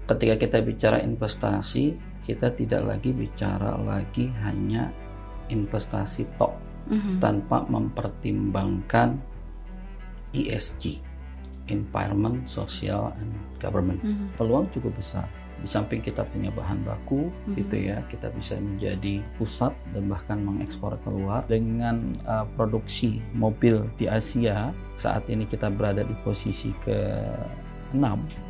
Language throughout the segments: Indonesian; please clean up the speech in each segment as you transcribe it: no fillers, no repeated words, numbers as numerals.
ketika kita bicara investasi, kita tidak lagi bicara hanya investasi tok tanpa mempertimbangkan ESG, Environment, Social, and Government. Peluang cukup besar. Di samping kita punya bahan baku, gitu ya, kita bisa menjadi pusat dan bahkan mengekspor keluar. Dengan produksi mobil di Asia, saat ini kita berada di posisi ke-6.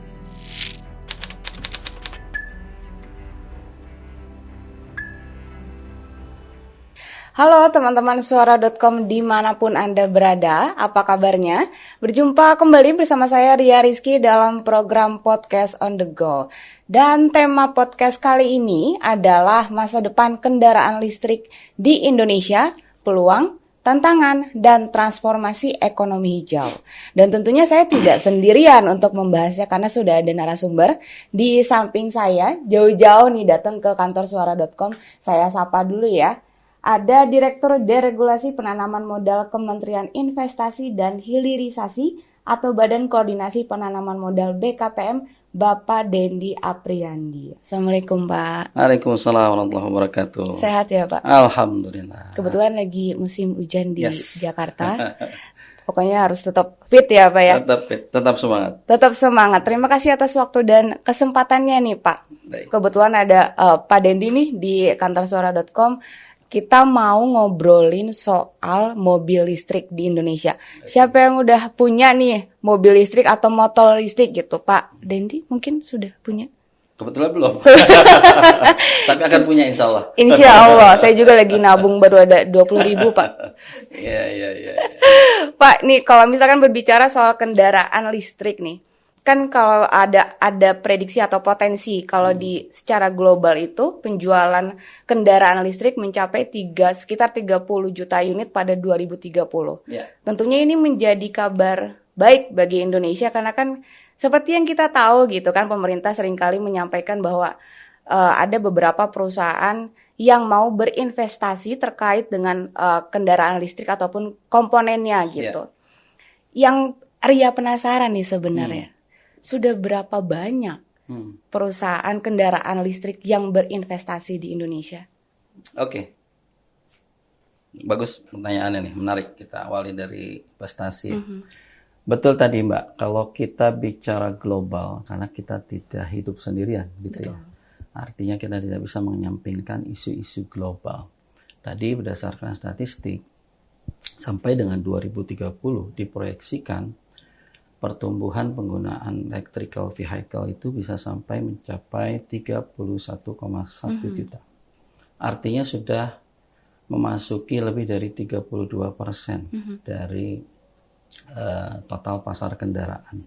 Halo teman-teman suara.com dimanapun Anda berada, apa kabarnya? Berjumpa kembali bersama saya Ria Rizky dalam program Podcast on the Go. Dan tema podcast kali ini adalah masa depan kendaraan listrik di Indonesia, peluang, tantangan, dan transformasi ekonomi hijau. Dan tentunya saya tidak sendirian untuk membahasnya karena sudah ada narasumber di samping saya, jauh-jauh nih datang ke kantor suara.com. Saya sapa dulu ya. Ada Direktur Deregulasi Penanaman Modal Kementerian Investasi dan Hilirisasi atau Badan Koordinasi Penanaman Modal BKPM, Bapak Dendi Apriyandi. Assalamualaikum Pak. Waalaikumsalam warahmatullahi wabarakatuh. Sehat ya Pak? Alhamdulillah. Kebetulan lagi musim hujan di Jakarta. Pokoknya harus tetap fit ya Pak ya? Tetap fit, tetap semangat. Tetap semangat. Terima kasih atas waktu dan kesempatannya nih Pak. Baik. Kebetulan ada Pak Dendi nih di kantor suara.com. Kita mau ngobrolin soal mobil listrik di Indonesia. Siapa yang udah punya nih mobil listrik atau motor listrik gitu, Pak Dendi? Mungkin sudah punya? Kebetulan belum. Tapi akan punya insya Allah. Insya Allah. Saya juga lagi nabung baru ada 20.000 Pak. Iya. Pak, nih kalau misalkan berbicara soal kendaraan listrik nih. Kan kalau ada prediksi atau potensi kalau di secara global itu penjualan kendaraan listrik mencapai sekitar 30 juta unit pada 2030. Ya. Tentunya ini menjadi kabar baik bagi Indonesia karena kan seperti yang kita tahu gitu kan, pemerintah seringkali menyampaikan bahwa ada beberapa perusahaan yang mau berinvestasi terkait dengan kendaraan listrik ataupun komponennya gitu. Yang Ria penasaran nih sebenarnya. Sudah berapa banyak perusahaan kendaraan listrik yang berinvestasi di Indonesia? Oke. Bagus pertanyaannya nih, menarik. Kita awali dari investasi. Betul tadi Mbak, kalau kita bicara global, karena kita tidak hidup sendirian gitu ya. Artinya kita tidak bisa menyampingkan isu-isu global. Tadi berdasarkan statistik, sampai dengan 2030 diproyeksikan pertumbuhan penggunaan electrical vehicle itu bisa sampai mencapai 31,1 juta. Artinya sudah memasuki lebih dari 32% dari total pasar kendaraan.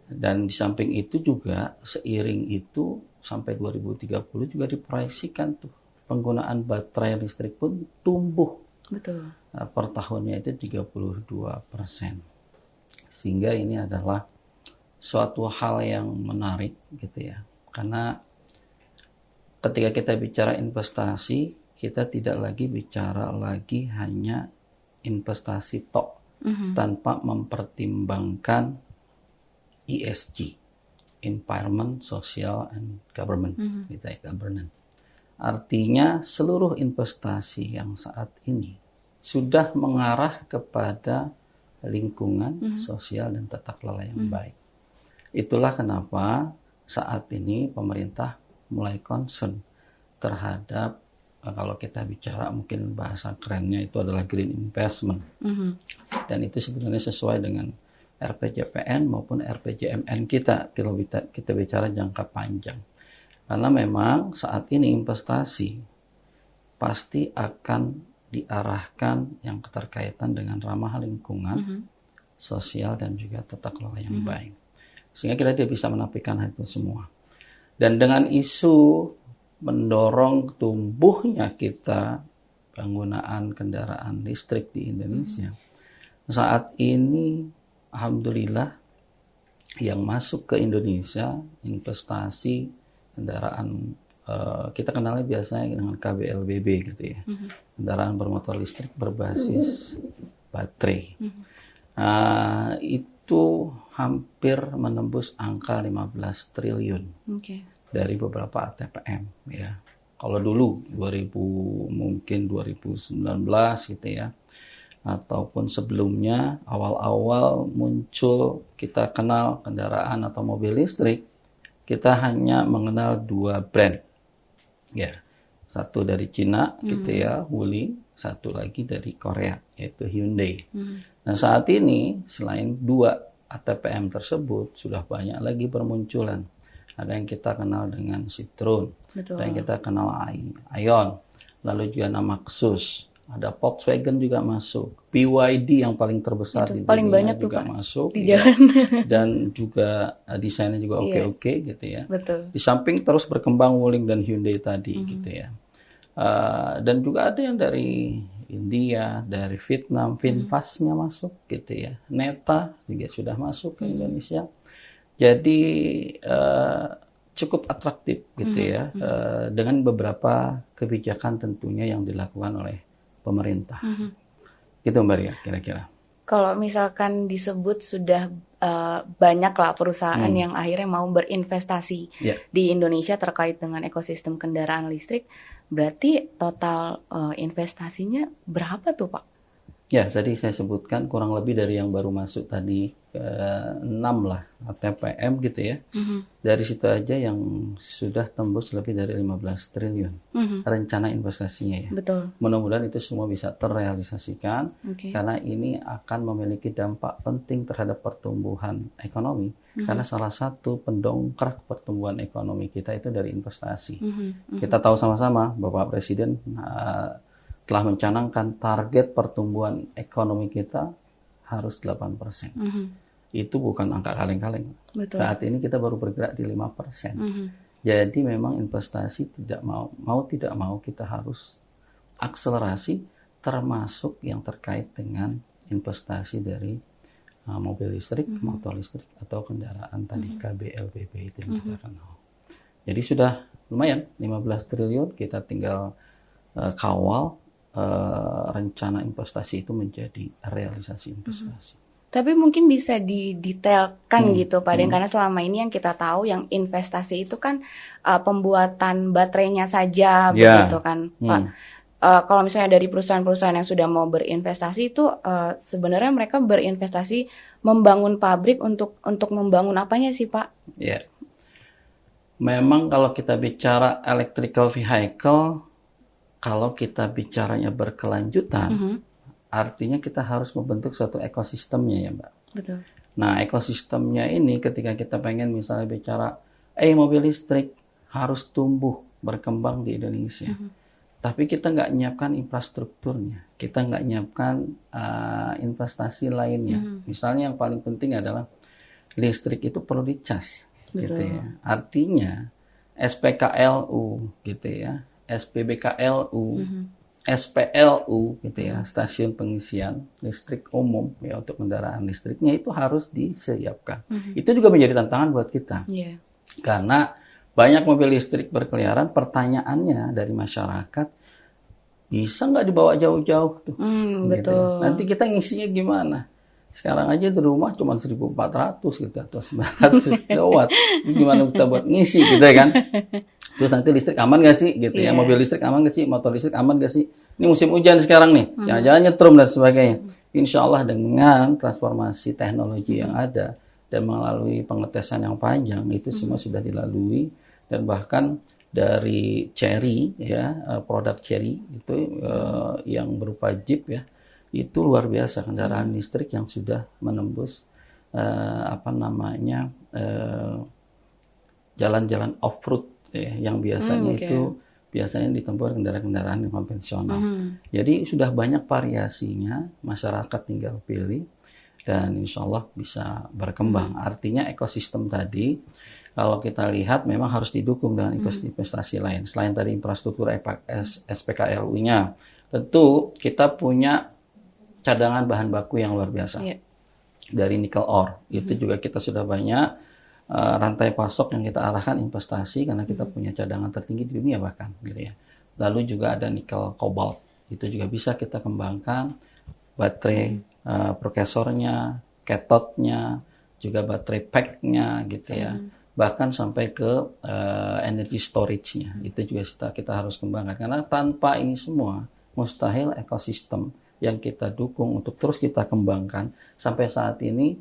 Dan di samping itu juga seiring itu sampai 2030 juga diproyeksikan tuh penggunaan baterai listrik pun tumbuh. Betul. Per tahunnya itu 32%. Sehingga ini adalah suatu hal yang menarik gitu ya. Karena ketika kita bicara investasi, kita tidak lagi bicara hanya investasi tok tanpa mempertimbangkan ESG, Environment, Social, and Government, gitu ya, governance. Artinya seluruh investasi yang saat ini sudah mengarah kepada lingkungan, sosial, dan tata kelola yang baik. Itulah kenapa saat ini pemerintah mulai concern terhadap, kalau kita bicara mungkin bahasa kerennya itu adalah green investment. Dan itu sebenarnya sesuai dengan RPJPN maupun RPJMN kita bicara jangka panjang. Karena memang saat ini investasi pasti akan diarahkan yang keterkaitan dengan ramah lingkungan, sosial, dan juga tata kelola yang baik. Sehingga kita tidak bisa menafikan hal itu semua. Dan dengan isu mendorong tumbuhnya kita penggunaan kendaraan listrik di Indonesia, saat ini alhamdulillah yang masuk ke Indonesia investasi kendaraan kita kenalnya biasanya dengan KBLBB gitu ya, kendaraan bermotor listrik berbasis baterai. Itu hampir menembus angka 15 triliun Oke. dari beberapa ATPM ya. Kalau dulu 2019 gitu ya, ataupun sebelumnya awal-awal muncul kita kenal kendaraan atau mobil listrik, kita hanya mengenal 2 brand ya. Satu dari Cina gitu ya, Wuling, satu lagi dari Korea yaitu Hyundai. Nah saat ini selain 2 ATPM tersebut sudah banyak lagi bermunculan. Ada yang kita kenal dengan Citroen, Betul. ada yang kita kenal Ion, lalu juga nama Maxus, ada Volkswagen juga masuk, BYD yang paling terbesar Itu di paling dunia banyak tuh, juga Pak, masuk di ya. jalan. Dan juga desainnya juga oke-oke gitu ya. Betul. Di samping terus berkembang Wuling dan Hyundai tadi gitu ya. Dan juga ada yang dari India, dari Vietnam, VinFast-nya masuk gitu ya. Neta juga sudah masuk ke Indonesia. Jadi cukup atraktif gitu ya, dengan beberapa kebijakan tentunya yang dilakukan oleh pemerintah. Gitu Mbak Ria kira-kira. Kalau misalkan disebut sudah banyak lah perusahaan yang akhirnya mau berinvestasi di Indonesia terkait dengan ekosistem kendaraan listrik, berarti total investasinya berapa tuh Pak? Ya, tadi saya sebutkan kurang lebih dari yang baru masuk tadi 6 lah ATPM gitu ya. Dari situ aja yang sudah tembus lebih dari 15 triliun rencana investasinya ya. Betul. Mudah-mudahan itu semua bisa terrealisasikan Oke. karena ini akan memiliki dampak penting terhadap pertumbuhan ekonomi. Karena salah satu pendongkrak pertumbuhan ekonomi kita itu dari investasi. Kita tahu sama-sama Bapak Presiden telah mencanangkan target pertumbuhan ekonomi kita harus 8%. Itu bukan angka kaleng-kaleng. Betul. Saat ini kita baru bergerak di 5%. Jadi memang investasi tidak tidak mau kita harus akselerasi, termasuk yang terkait dengan investasi dari mobil listrik, motor listrik, atau kendaraan tadi KBLBB itu yang kita kenal. Jadi sudah lumayan 15 triliun, kita tinggal kawal rencana investasi itu menjadi realisasi investasi. Tapi mungkin bisa didetailkan gitu Pak Den, karena selama ini yang kita tahu yang investasi itu kan pembuatan baterainya saja begitu kan Pak. Kalau misalnya dari perusahaan-perusahaan yang sudah mau berinvestasi itu sebenarnya mereka berinvestasi membangun pabrik untuk membangun apanya sih Pak? Ya, memang kalau kita bicara electrical vehicle, kalau kita bicaranya berkelanjutan, artinya kita harus membentuk suatu ekosistemnya ya Mbak. Betul. Nah ekosistemnya ini ketika kita pengen misalnya bicara, mobil listrik harus tumbuh, berkembang di Indonesia. Tapi kita nggak nyiapkan infrastrukturnya, kita nggak nyiapkan investasi lainnya. Misalnya yang paling penting adalah listrik itu perlu dicas, gitu ya. Artinya SPKLU, gitu ya, SPBKLU, SPLU, gitu ya, stasiun pengisian listrik umum ya untuk kendaraan listriknya itu harus disiapkan. Itu juga menjadi tantangan buat kita, karena banyak mobil listrik berkeliaran. Pertanyaannya dari masyarakat, bisa nggak dibawa jauh-jauh tuh? Gitu ya. Nanti kita ngisinya gimana? Sekarang aja di rumah cuma 1.400 gitu atau 900 kilowatt. Gimana kita buat ngisi gitu kan? Terus nanti listrik aman gak sih gitu ya? Mobil listrik aman gak sih? Motor listrik aman gak sih? Ini musim hujan sekarang nih. Jangan-jangan nyetrum dan sebagainya. Insya Allah dengan transformasi teknologi yang ada dan melalui pengetesan yang panjang, itu semua sudah dilalui. Dan bahkan dari Chery ya, produk Chery itu yang berupa Jeep ya, itu luar biasa kendaraan listrik yang sudah menembus jalan-jalan off-road ya, yang biasanya itu biasanya ditempuh kendaraan-kendaraan yang konvensional. Jadi sudah banyak variasinya, masyarakat tinggal pilih dan insya Allah bisa berkembang. Artinya ekosistem tadi kalau kita lihat memang harus didukung dengan investasi lain. Selain tadi infrastruktur SPKLU-nya, tentu kita punya cadangan bahan baku yang luar biasa. Dari nikel ore, itu juga kita sudah banyak rantai pasok yang kita arahkan investasi karena kita punya cadangan tertinggi di dunia bahkan gitu ya. Lalu juga ada nikel kobalt, itu juga bisa kita kembangkan baterai, prosesornya, cathodenya, juga baterai pack-nya gitu ya. Bahkan sampai ke energy storage-nya. Itu juga kita harus kembangkan. Karena tanpa ini semua, mustahil ekosistem yang kita dukung untuk terus kita kembangkan. Sampai saat ini,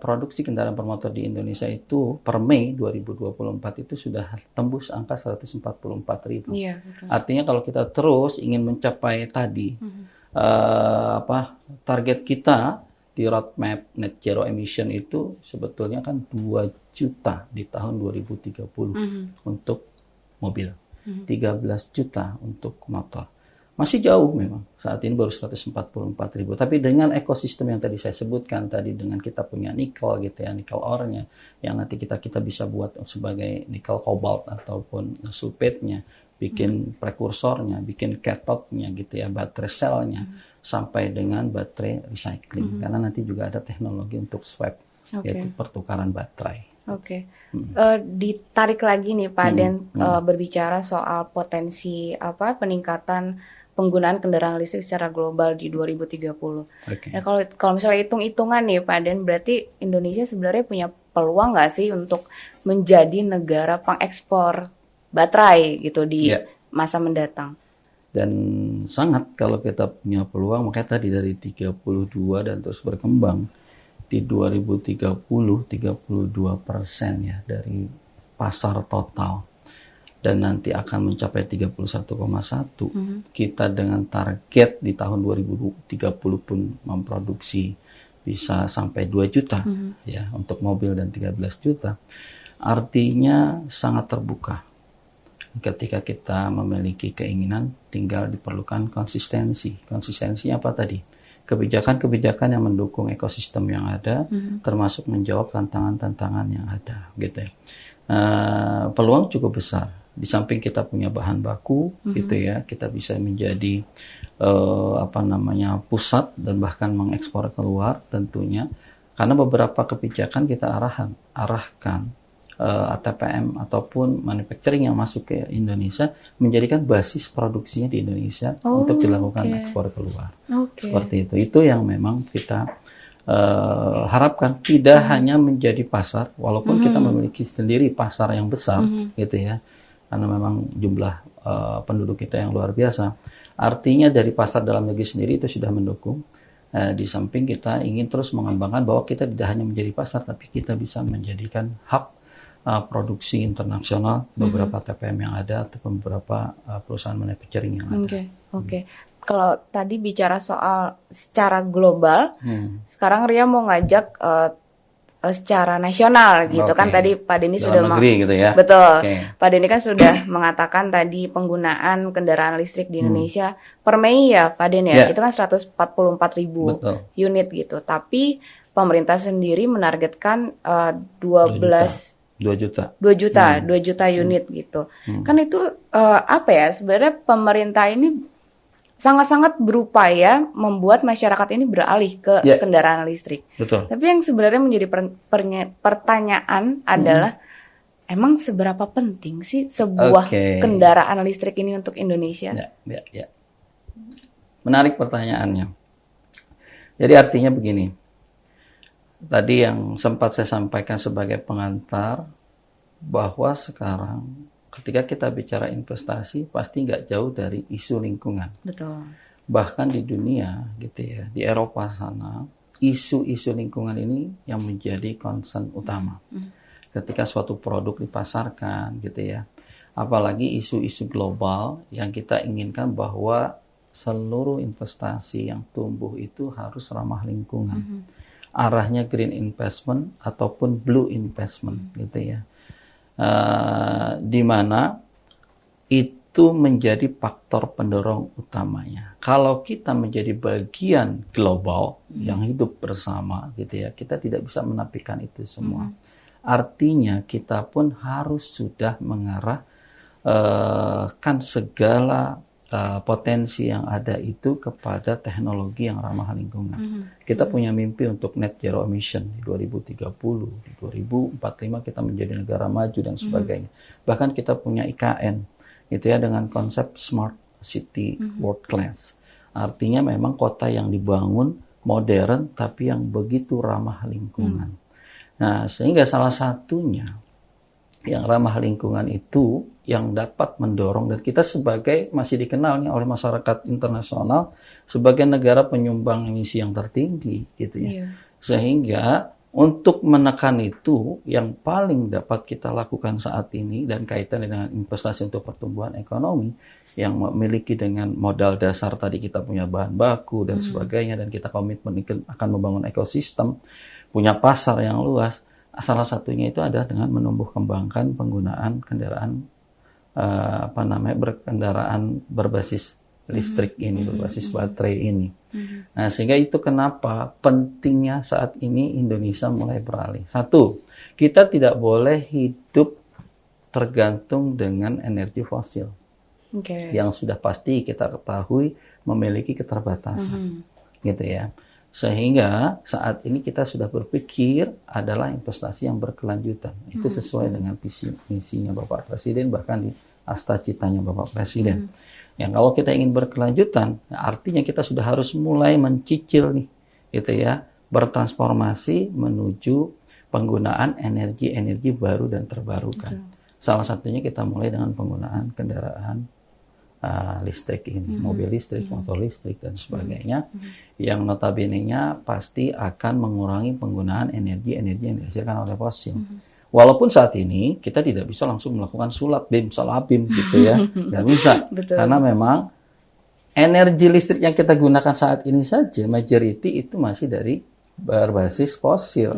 produksi kendaraan bermotor di Indonesia itu per Mei 2024 itu sudah tembus angka 144.000. Iya, Artinya kalau kita terus ingin mencapai tadi, target kita di roadmap net zero emission itu sebetulnya kan 2 juta di tahun 2030 untuk mobil, 13 juta untuk motor. Masih jauh memang, saat ini baru 144.000. Tapi dengan ekosistem yang tadi saya sebutkan tadi, dengan kita punya nikel gitu ya, nikel ore-nya, yang nanti kita bisa buat sebagai nikel cobalt ataupun sulfate-nya, bikin prekursornya, bikin cathode-nya gitu ya, baterai cell-nya, sampai dengan baterai recycling. Karena nanti juga ada teknologi untuk swap, yaitu pertukaran baterai. Ditarik lagi nih Pak Den, berbicara soal potensi peningkatan penggunaan kendaraan listrik secara global di 2030. Nah, kalau misalnya hitung-hitungan nih Pak Den, berarti Indonesia sebenarnya punya peluang nggak sih untuk menjadi negara pengekspor baterai gitu di masa mendatang? Dan sangat kalau kita punya peluang, makanya tadi dari 32 dan terus berkembang di 2030 32% ya dari pasar total, dan nanti akan mencapai 31,1. Kita dengan target di tahun 2030 pun memproduksi bisa sampai 2 juta ya untuk mobil dan 13 juta. Artinya sangat terbuka. Ketika kita memiliki keinginan, tinggal diperlukan konsistensi. Konsistensinya apa tadi? Kebijakan-kebijakan yang mendukung ekosistem yang ada, termasuk menjawab tantangan-tantangan yang ada, gitu ya. Peluang cukup besar. Di samping kita punya bahan baku, gitu ya, kita bisa menjadi pusat dan bahkan mengekspor keluar tentunya. Karena beberapa kebijakan kita arahkan ATPM ataupun manufacturing yang masuk ke Indonesia, menjadikan basis produksinya di Indonesia untuk dilakukan ekspor keluar. Seperti itu. Itu yang memang kita harapkan tidak hanya menjadi pasar, walaupun kita memiliki sendiri pasar yang besar, gitu ya, karena memang jumlah penduduk kita yang luar biasa. Artinya dari pasar dalam negeri sendiri itu sudah mendukung. Di samping kita ingin terus mengembangkan bahwa kita tidak hanya menjadi pasar, tapi kita bisa menjadikan hub produksi internasional beberapa TPM yang ada atau beberapa perusahaan manufacturing yang ada. Kalau tadi bicara soal secara global, sekarang Ria mau ngajak secara nasional gitu kan. Tadi Pak Denny sudah negeri gitu ya. Betul. Pak Denny kan sudah mengatakan tadi penggunaan kendaraan listrik di Indonesia per Mei ya Pak Denny ya, itu kan 144.000 unit gitu. Tapi pemerintah sendiri menargetkan 2 juta unit gitu. Kan itu sebenarnya pemerintah ini sangat-sangat berupaya membuat masyarakat ini beralih ke kendaraan listrik. Tapi yang sebenarnya menjadi pertanyaan adalah emang seberapa penting sih sebuah kendaraan listrik ini untuk Indonesia? Menarik pertanyaannya. Jadi artinya begini. Tadi yang sempat saya sampaikan sebagai pengantar, bahwa sekarang ketika kita bicara investasi pasti nggak jauh dari isu lingkungan. Betul. Bahkan di dunia gitu ya, di Eropa sana, isu-isu lingkungan ini yang menjadi concern utama. Ketika suatu produk dipasarkan gitu ya, apalagi isu-isu global yang kita inginkan bahwa seluruh investasi yang tumbuh itu harus ramah lingkungan. Arahnya green investment ataupun blue investment gitu ya. Di mana itu menjadi faktor pendorong utamanya. Kalau kita menjadi bagian global yang hidup bersama gitu ya, kita tidak bisa menafikan itu semua. Artinya kita pun harus sudah mengarah kan segala potensi yang ada itu kepada teknologi yang ramah lingkungan. Kita punya mimpi untuk net zero emission di 2030, di 2045 kita menjadi negara maju dan sebagainya. Bahkan kita punya IKN, gitu ya, dengan konsep smart city world class. Artinya memang kota yang dibangun modern tapi yang begitu ramah lingkungan. Nah, sehingga salah satunya yang ramah lingkungan itu yang dapat mendorong, dan kita masih dikenal oleh masyarakat internasional sebagai negara penyumbang emisi yang tertinggi gitu ya. Sehingga untuk menekan itu yang paling dapat kita lakukan saat ini dan kaitannya dengan investasi untuk pertumbuhan ekonomi yang memiliki dengan modal dasar tadi kita punya bahan baku dan sebagainya, dan kita komitmen akan membangun ekosistem, punya pasar yang luas. Salah satunya itu adalah dengan menumbuh kembangkan penggunaan kendaraan berkendaraan berbasis listrik ini, berbasis baterai ini. Nah, sehingga itu kenapa pentingnya saat ini Indonesia mulai beralih. Satu, kita tidak boleh hidup tergantung dengan energi fosil. Yang sudah pasti kita ketahui memiliki keterbatasan. Gitu ya. Sehingga saat ini kita sudah berpikir adalah investasi yang berkelanjutan. Itu sesuai dengan visi misinya Bapak Presiden, bahkan di Astacitanya Bapak Presiden. Yang kalau kita ingin berkelanjutan, artinya kita sudah harus mulai mencicil nih, gitu ya, bertransformasi menuju penggunaan energi baru dan terbarukan. Salah satunya kita mulai dengan penggunaan kendaraan listrik ini, mobil listrik, motor listrik dan sebagainya, yang notabene-nya pasti akan mengurangi penggunaan energi yang dihasilkan oleh fosil. Walaupun saat ini kita tidak bisa langsung melakukan sulap BIM, salabim gitu ya, nggak bisa, karena memang energi listrik yang kita gunakan saat ini saja majority itu masih dari berbasis fosil,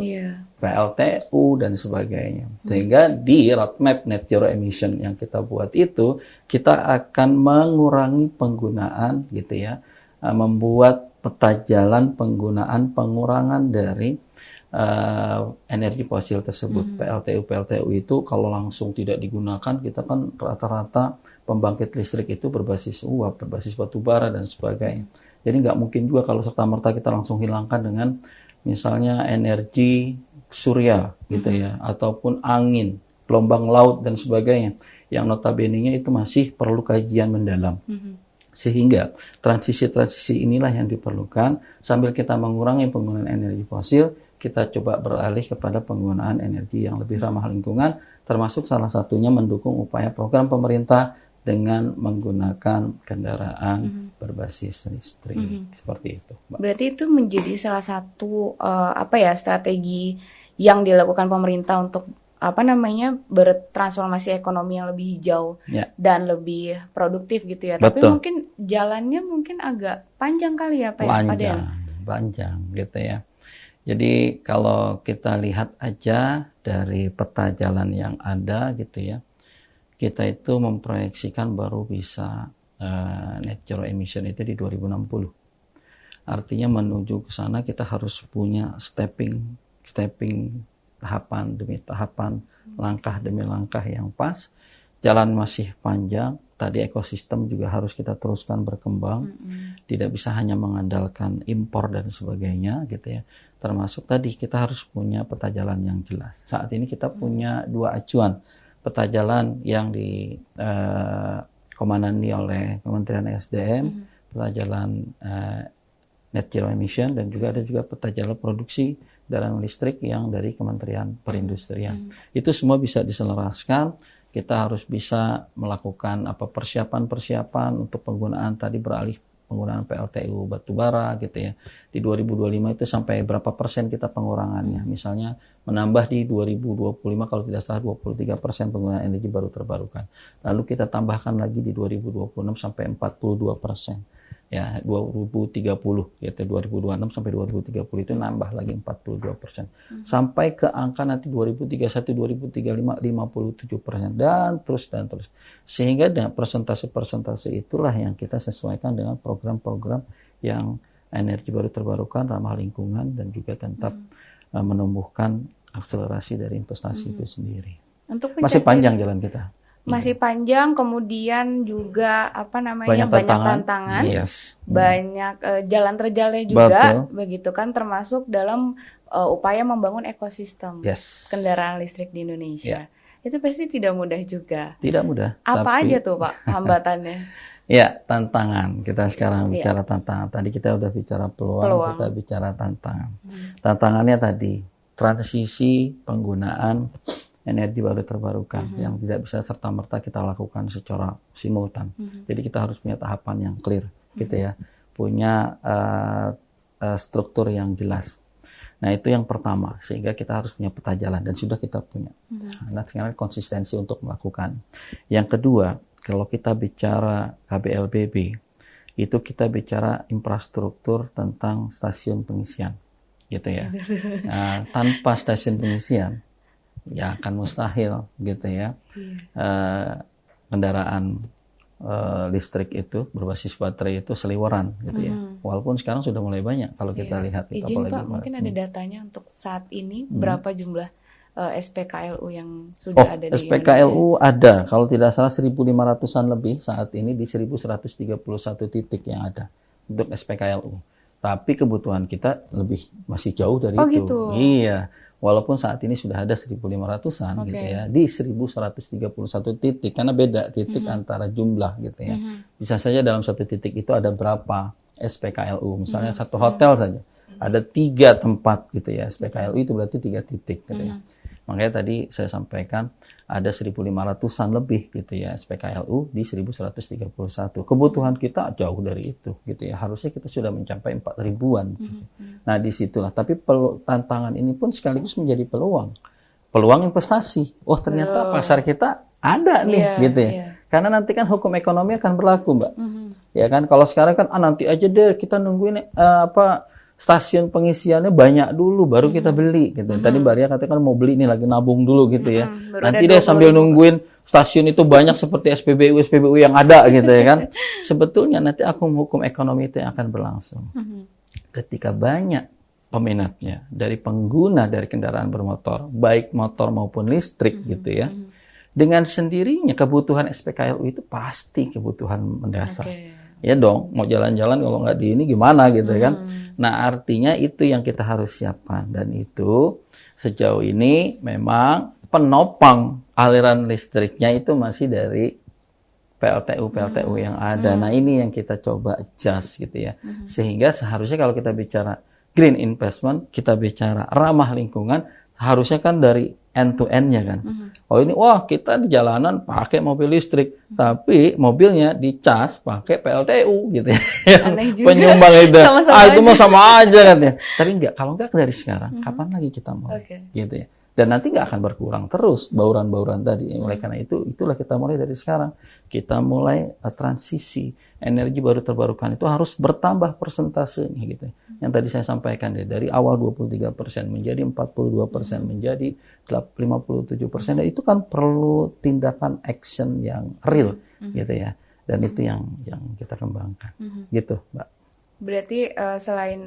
PLTU dan sebagainya. Sehingga di roadmap net zero emission yang kita buat itu, kita akan mengurangi penggunaan gitu ya, membuat peta jalan penggunaan pengurangan dari energi fosil tersebut. PLTU itu kalau langsung tidak digunakan, kita kan rata-rata pembangkit listrik itu berbasis uap, berbasis batu bara dan sebagainya. Jadi nggak mungkin juga kalau serta-merta kita langsung hilangkan dengan misalnya energi surya gitu ya, ataupun angin, gelombang laut dan sebagainya, yang notabene-nya itu masih perlu kajian mendalam. Sehingga transisi inilah yang diperlukan. Sambil kita mengurangi penggunaan energi fosil, kita coba beralih kepada penggunaan energi yang lebih ramah lingkungan, termasuk salah satunya mendukung upaya program pemerintah dengan menggunakan kendaraan berbasis listrik. Seperti itu, Mbak. Berarti itu menjadi salah satu strategi yang dilakukan pemerintah untuk bertransformasi ekonomi yang lebih hijau dan lebih produktif gitu ya. Betul. Tapi mungkin jalannya agak panjang kali ya, Pak. Panjang gitu ya. Jadi kalau kita lihat aja dari peta jalan yang ada gitu ya, kita itu memproyeksikan baru bisa net zero emission itu di 2060. Artinya menuju ke sana kita harus punya stepping tahapan demi tahapan, langkah demi langkah yang pas. Jalan masih panjang. Tadi ekosistem juga harus kita teruskan berkembang. Tidak bisa hanya mengandalkan impor dan sebagainya gitu ya. Termasuk tadi kita harus punya peta jalan yang jelas. Saat ini kita punya dua acuan. Peta jalan yang dikomandani oleh Kementerian SDM, peta jalan net zero emission, dan juga ada peta jalan produksi kendaraan listrik yang dari Kementerian Perindustrian. Itu semua bisa diselaraskan. Kita harus bisa melakukan persiapan untuk penggunaan tadi, beralih penggunaan PLTU batubara gitu ya. Di 2025 itu sampai berapa persen kita pengurangannya. Misalnya menambah di 2025 kalau tidak salah 23% penggunaan energi baru terbarukan. Lalu kita tambahkan lagi di 2026 sampai 42%. Ya, 2030 yaitu 2026 sampai 2030 itu nambah lagi 42%. Sampai ke angka nanti 2031 2035 57% dan terus. Sehingga dengan persentase itulah yang kita sesuaikan dengan program-program yang energi baru terbarukan, ramah lingkungan, dan juga tetap menumbuhkan akselerasi dari investasi itu sendiri. Masih panjang jalan kita. Masih panjang, kemudian juga banyak tantangan, banyak jalan terjalnya juga. Begitu kan, termasuk dalam upaya membangun ekosistem kendaraan listrik di Indonesia. Itu pasti tidak mudah juga. Tidak mudah. Apa aja tuh Pak hambatannya? Ya, tantangan. Kita sekarang bicara tantangan. Tadi kita udah bicara peluang. Kita bicara tantangan. Tantangannya tadi, transisi penggunaan energi baru terbarukan yang tidak bisa serta-merta kita lakukan secara simultan. Jadi kita harus punya tahapan yang clear, gitu ya. Punya struktur yang jelas. Nah, itu yang pertama, sehingga kita harus punya peta jalan, dan sudah kita punya. Nah, sekarang konsistensi untuk melakukan. Yang kedua, kalau kita bicara KBLBB, itu kita bicara infrastruktur tentang stasiun pengisian, gitu ya. Nah, tanpa stasiun pengisian, ya akan mustahil, gitu ya. Kendaraan listrik itu berbasis baterai itu seliweran, gitu ya. Walaupun sekarang sudah mulai banyak kalau kita lihat. Izin Pak, mungkin ada datanya untuk saat ini berapa jumlah SPKLU yang sudah ada di SPKLU Indonesia? Ada, kalau tidak salah 1.500-an lebih saat ini di 1.131 titik yang ada untuk SPKLU. Tapi kebutuhan kita masih jauh dari itu. Gitu. Iya. Walaupun saat ini sudah ada 1.500-an gitu ya, di 1.131 titik, karena beda titik antara jumlah gitu ya. Bisa saja dalam satu titik itu ada berapa SPKLU, misalnya satu hotel saja, ada 3 tempat gitu ya, SPKLU itu berarti 3 titik gitu ya. Makanya tadi saya sampaikan ada 1.500-an lebih gitu ya SPKLU di 1.131. Kebutuhan kita jauh dari itu gitu ya. Harusnya kita sudah mencapai 4.000-an. Gitu. Nah, disitulah. Tapi tantangan ini pun sekaligus menjadi peluang. Peluang investasi. Oh, ternyata pasar kita ada nih gitu ya. Karena nanti kan hukum ekonomi akan berlaku, Mbak. Ya kan, kalau sekarang kan nanti aja deh kita nungguin stasiun pengisiannya banyak dulu baru kita beli gitu. Tadi Mbak Ria katakan mau beli nih lagi nabung dulu gitu ya. Nanti deh sambil nungguin stasiun itu banyak seperti SPBU yang ada gitu ya kan. Sebetulnya nanti hukum ekonomi itu yang akan berlangsung. Ketika banyak peminatnya dari pengguna dari kendaraan bermotor, baik motor maupun listrik gitu ya. Dengan sendirinya kebutuhan SPKLU itu pasti kebutuhan mendasar. Ya dong, mau jalan-jalan kalau nggak di ini gimana gitu kan. Nah, artinya itu yang kita harus siapkan. Dan itu sejauh ini memang penopang aliran listriknya itu masih dari PLTU yang ada. Nah, ini yang kita coba adjust gitu ya. Sehingga seharusnya kalau kita bicara green investment, kita bicara ramah lingkungan, harusnya kan dari end to end-nya kan. Oh ini, wah kita di jalanan pakai mobil listrik, tapi mobilnya dicas pakai PLTU gitu ya. Penyumbang itu. Itu mau sama aja kan ya. Tapi enggak, kalau enggak dari sekarang, kapan lagi kita mulai? Gitu ya. Dan nanti nggak akan berkurang terus bauran-bauran tadi. Oleh karena itulah kita mulai dari sekarang. Kita mulai transisi energi baru terbarukan itu harus bertambah persentasenya gitu. Yang tadi saya sampaikan dari awal 23% menjadi 42%, menjadi 57%. Dan itu kan perlu tindakan action yang real gitu ya. Dan itu yang kita kembangkan. Gitu, Mbak. Berarti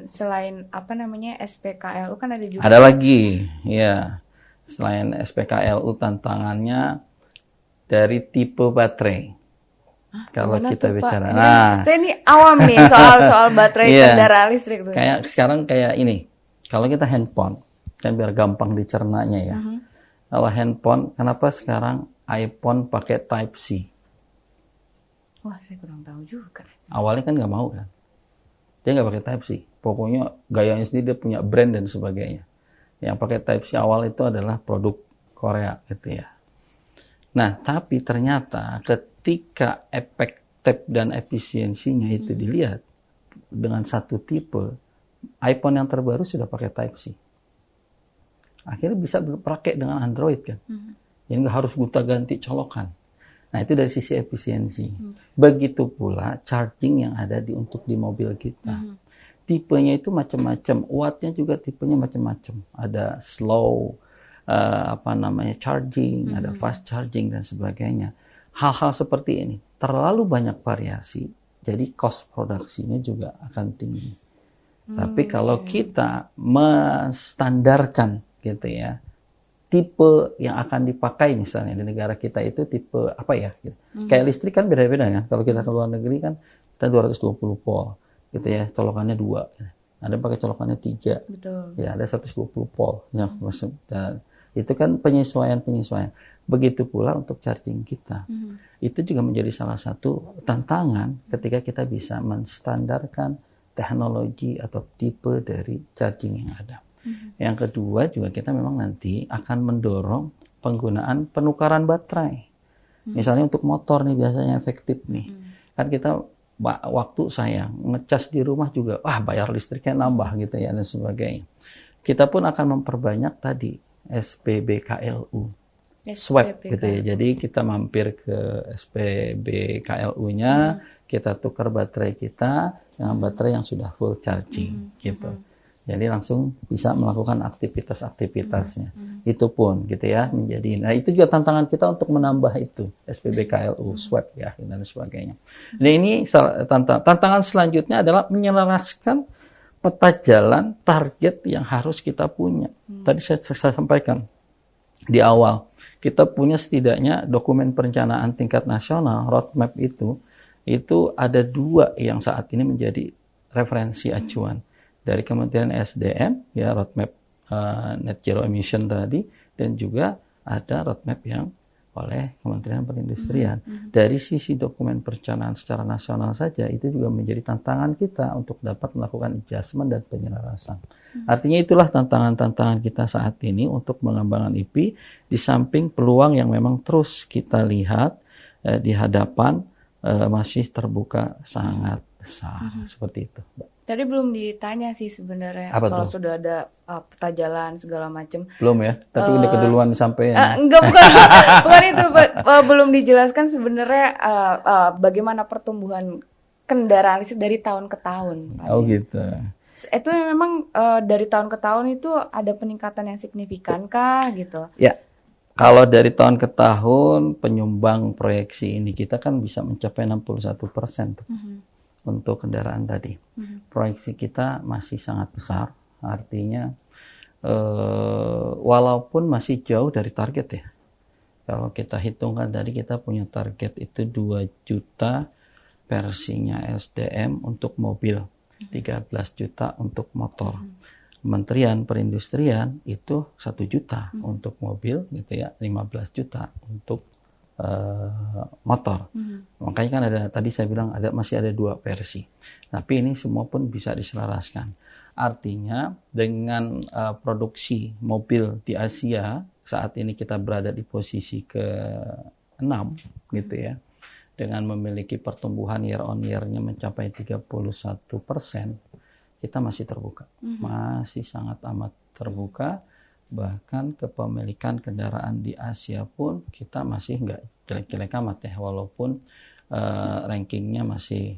selain apa namanya SPKLU kan ada juga. Ada lagi, ya. Selain SPKLU tantangannya dari tipe baterai. Kalau kita bicara, saya ini awam nih soal baterai kendaraan listrik tuh. Kayak ini, kalau kita handphone kan biar gampang dicernanya ya. Kalau handphone, kenapa sekarang iPhone pakai Type C? Wah, saya kurang tahu juga. Awalnya kan nggak mau kan, dia nggak pakai Type C. Pokoknya gayanya sendiri, dia punya brand dan sebagainya. Yang pakai Type C awal itu adalah produk Korea gitu ya. Nah, tapi ternyata ketika efektif dan efisiensinya itu dilihat dengan satu tipe, iPhone yang terbaru sudah pakai Type C. Akhirnya bisa dipakai dengan Android kan. Jadi nggak harus gonta-ganti colokan. Nah, itu dari sisi efisiensi. Begitu pula charging yang ada untuk di mobil kita. Tipenya itu macam-macam, wattnya juga tipenya macam-macam. Ada slow, charging, ada fast charging dan sebagainya. Hal-hal seperti ini terlalu banyak variasi, jadi cost produksinya juga akan tinggi. Tapi kalau kita menstandarkan gitu ya, tipe yang akan dipakai misalnya di negara kita itu tipe apa ya? Gitu. Kayak listrik kan beda-beda ya. Kalau kita ke luar negeri kan kita 220 volt. Gitu ya, colokannya 2. Ada pakai colokannya 3. Betul. Ya, ada 120 volt. Ya, dan Itu kan penyesuaian. Begitu pula untuk charging kita. Itu juga menjadi salah satu tantangan ketika kita bisa menstandarkan teknologi atau tipe dari charging yang ada. Yang kedua juga kita memang nanti akan mendorong penggunaan penukaran baterai. Misalnya untuk motor nih biasanya efektif nih. Kan kita waktu sayang, ngecas di rumah juga, bayar listriknya nambah gitu ya dan sebagainya. Kita pun akan memperbanyak tadi SPBKLU, swap gitu ya. Jadi kita mampir ke SPBKLU-nya, kita tukar baterai kita dengan baterai yang sudah full charging gitu. Jadi langsung bisa melakukan aktivitas-aktivitasnya. Itu pun gitu ya menjadi. Nah, itu juga tantangan kita untuk menambah itu SPBKLU, swap ya dan sebagainya. Nah, ini tantangan selanjutnya adalah menyelaraskan peta jalan target yang harus kita punya. Tadi saya sampaikan di awal, kita punya setidaknya dokumen perencanaan tingkat nasional, roadmap itu ada 2 yang saat ini menjadi referensi acuan. Dari Kementerian SDM, ya roadmap net zero emission tadi, dan juga ada roadmap yang oleh Kementerian Perindustrian. Dari sisi dokumen perencanaan secara nasional saja, itu juga menjadi tantangan kita untuk dapat melakukan adjustment dan penyelarasan. Artinya itulah tantangan-tantangan kita saat ini untuk mengembangkan IP, di samping peluang yang memang terus kita lihat di hadapan masih terbuka sangat besar, seperti itu. Tadi belum ditanya sih sebenarnya kalau sudah ada peta jalan segala macam. Belum ya, tapi udah keduluan disampaikan. Enggak, bukan itu. Belum dijelaskan sebenarnya bagaimana pertumbuhan kendaraan listrik dari tahun ke tahun. Oh gitu. Itu memang dari tahun ke tahun itu ada peningkatan yang signifikan kah gitu? Ya, kalau dari tahun ke tahun penyumbang proyeksi ini kita kan bisa mencapai 61% tuh. Untuk kendaraan tadi. Proyeksi kita masih sangat besar, artinya walaupun masih jauh dari target ya. Kalau kita hitungkan tadi kita punya target itu 2 juta versinya SDM untuk mobil, 13 juta untuk motor. Kementerian Perindustrian itu 1 juta untuk mobil gitu ya, 15 juta untuk motor. Makanya kan tadi saya bilang masih ada 2 versi. Tapi ini semua pun bisa diselaraskan. Artinya dengan produksi mobil di Asia saat ini kita berada di posisi ke-6 gitu ya. Dengan memiliki pertumbuhan year on year-nya mencapai 31%, kita masih terbuka. Masih sangat amat terbuka. Bahkan kepemilikan kendaraan di Asia pun kita masih nggak jelek-jelek amat ya, walaupun rankingnya masih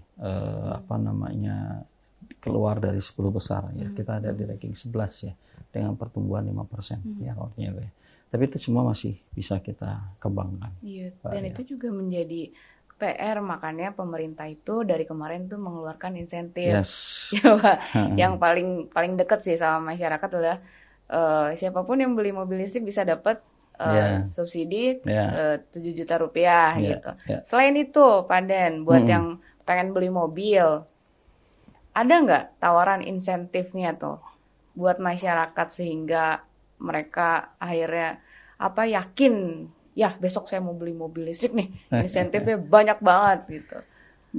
keluar dari 10 besar ya. Kita ada di ranking 11 ya dengan pertumbuhan 5% ya. Tapi itu semua masih bisa kita kembangkan. Iya, dan itu juga menjadi PR, makanya pemerintah itu dari kemarin tuh mengeluarkan insentif. Yang paling dekat sih sama masyarakat adalah siapapun yang beli mobil listrik bisa dapat subsidi 7 juta rupiah gitu. Selain itu, Pak Den, buat yang pengen beli mobil, ada nggak tawaran insentifnya tuh buat masyarakat sehingga mereka akhirnya yakin ya besok saya mau beli mobil listrik nih, insentifnya banyak banget gitu.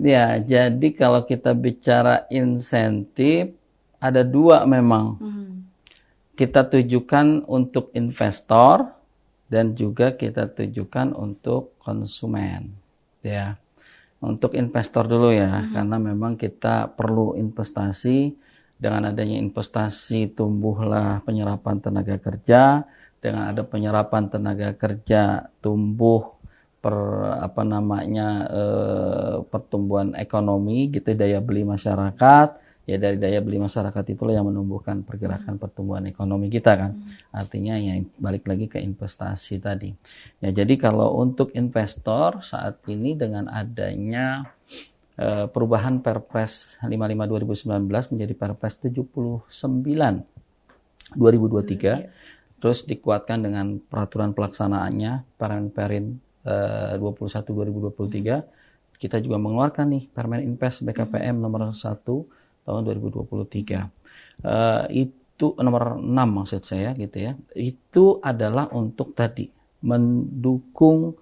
Ya, jadi kalau kita bicara insentif ada 2 memang. Kita tujukan untuk investor dan juga kita tujukan untuk konsumen. Ya, untuk investor dulu ya, karena memang kita perlu investasi. Dengan adanya investasi tumbuhlah penyerapan tenaga kerja. Dengan ada penyerapan tenaga kerja tumbuh pertumbuhan ekonomi gitu, daya beli masyarakat. Ya dari daya beli masyarakat itulah yang menumbuhkan pergerakan pertumbuhan ekonomi kita kan. Artinya ya balik lagi ke investasi tadi. Ya jadi kalau untuk investor saat ini dengan adanya perubahan Perpres 55 2019 menjadi Perpres 79 2023, terus dikuatkan dengan peraturan pelaksanaannya Permen 21 2023, kita juga mengeluarkan nih Permen Inpes BKPM nomor 1 tahun 2023. itu nomor 6 maksud saya gitu ya. Itu adalah untuk tadi mendukung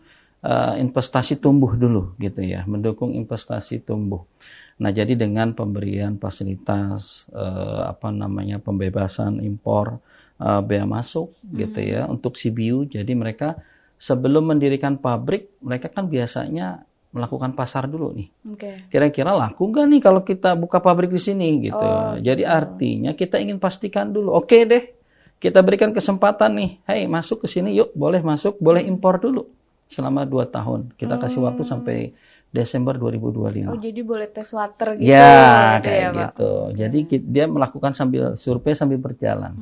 investasi tumbuh dulu gitu ya, mendukung investasi tumbuh. Nah, jadi dengan pemberian fasilitas pembebasan impor bea masuk gitu ya untuk CBU. Jadi mereka sebelum mendirikan pabrik, mereka kan biasanya melakukan pasar dulu nih. Kira-kira laku nggak nih kalau kita buka pabrik di sini gitu. Jadi artinya kita ingin pastikan dulu. Oke deh, kita berikan kesempatan nih. Hey, masuk ke sini yuk, boleh masuk, boleh impor dulu. Selama 2 tahun. Kita kasih waktu sampai Desember 2025. Oh, jadi boleh tes water gitu. Ya, kayak gitu. Jadi dia melakukan sambil survei sambil berjalan.